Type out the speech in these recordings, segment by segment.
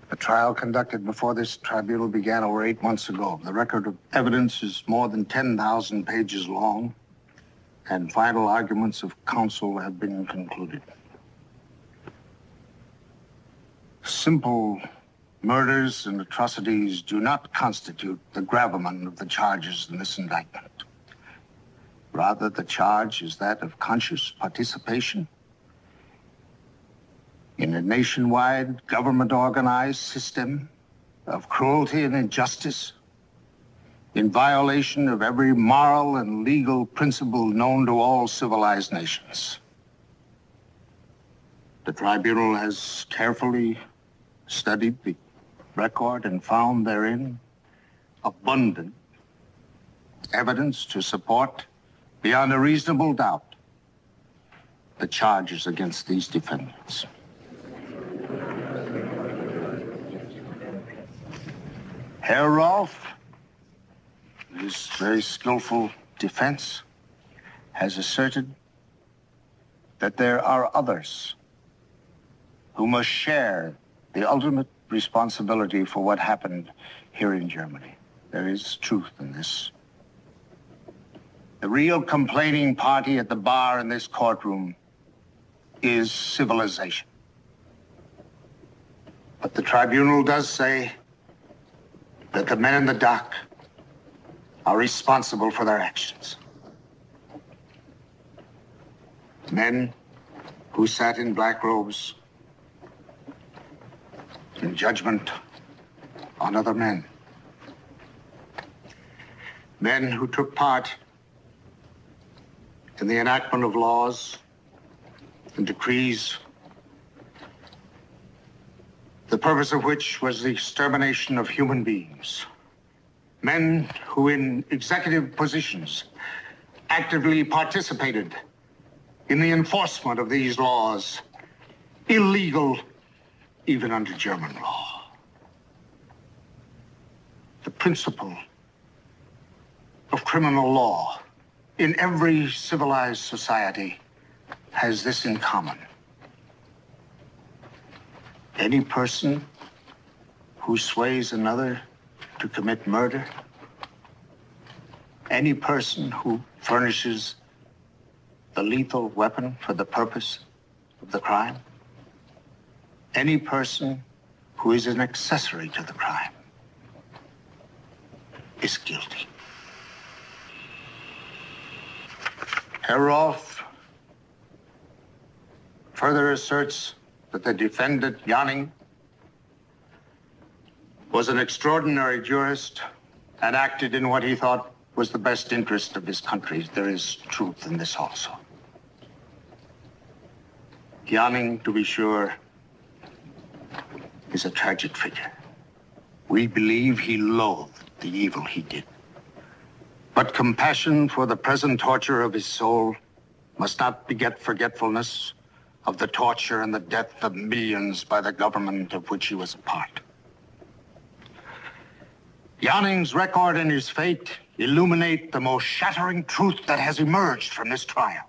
The trial conducted before this tribunal began over 8 months ago. The record of evidence is more than 10,000 pages long, and final arguments of counsel have been concluded. Simple murders and atrocities do not constitute the gravamen of the charges in this indictment. Rather, the charge is that of conscious participation in a nationwide government-organized system of cruelty and injustice in violation of every moral and legal principle known to all civilized nations. The tribunal has carefully studied the record and found therein abundant evidence to support, beyond a reasonable doubt, the charges against these defendants. Herr Rolf, his very skillful defense, has asserted that there are others who must share the ultimate responsibility for what happened here in Germany. There is truth in this. The real complaining party at the bar in this courtroom is civilization. But the tribunal does say that the men in the dock are responsible for their actions. Men who sat in black robes in judgment on other men. Men who took part in the enactment of laws and decrees, the purpose of which was the extermination of human beings. Men who in executive positions actively participated in the enforcement of these laws, illegal even under German law. The principle of criminal law in every civilized society has this in common. Any person who sways another to commit murder, any person who furnishes the lethal weapon for the purpose of the crime, any person who is an accessory to the crime is guilty. Herr Rolf further asserts that the defendant, Janning, was an extraordinary jurist and acted in what he thought was the best interest of his country. There is truth in this also. Janning, to be sure, is a tragic figure. We believe he loathed the evil he did. But compassion for the present torture of his soul must not beget forgetfulness of the torture and the death of millions by the government of which he was a part. Janning's record and his fate illuminate the most shattering truth that has emerged from this trial.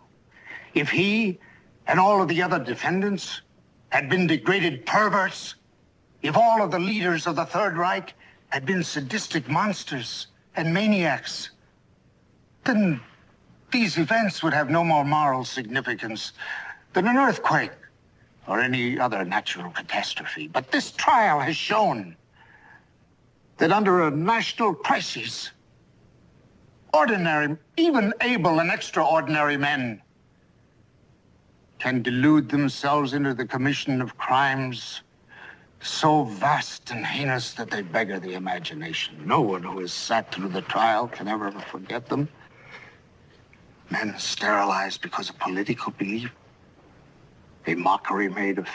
If he and all of the other defendants had been degraded perverts, if all of the leaders of the Third Reich had been sadistic monsters and maniacs, then these events would have no more moral significance than an earthquake or any other natural catastrophe. But this trial has shown that under a national crisis, ordinary, even able and extraordinary men can delude themselves into the commission of crimes so vast and heinous that they beggar the imagination. No one who has sat through the trial can ever forget them. Men sterilized because of political belief, a mockery made of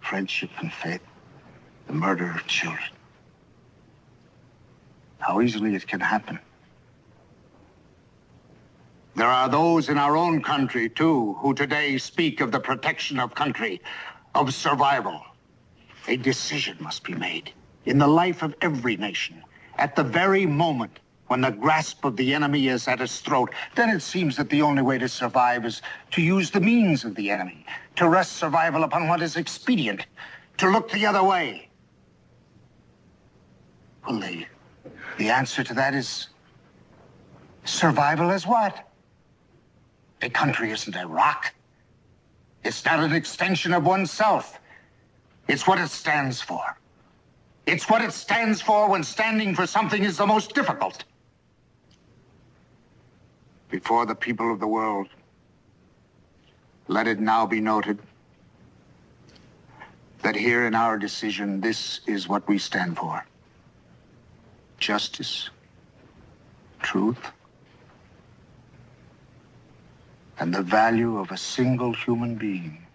friendship and faith, the murder of children. How easily it can happen. There are those in our own country, too, who today speak of the protection of country, of survival. A decision must be made in the life of every nation at the very moment when the grasp of the enemy is at its throat. Then it seems that the only way to survive is to use the means of the enemy, to rest survival upon what is expedient, to look the other way. Well, the answer to that is survival as what? A country isn't a rock. It's not an extension of oneself. It's what it stands for. It's what it stands for when standing for something is the most difficult. Before the people of the world, let it now be noted that here in our decision, this is what we stand for. Justice, truth, and the value of a single human being.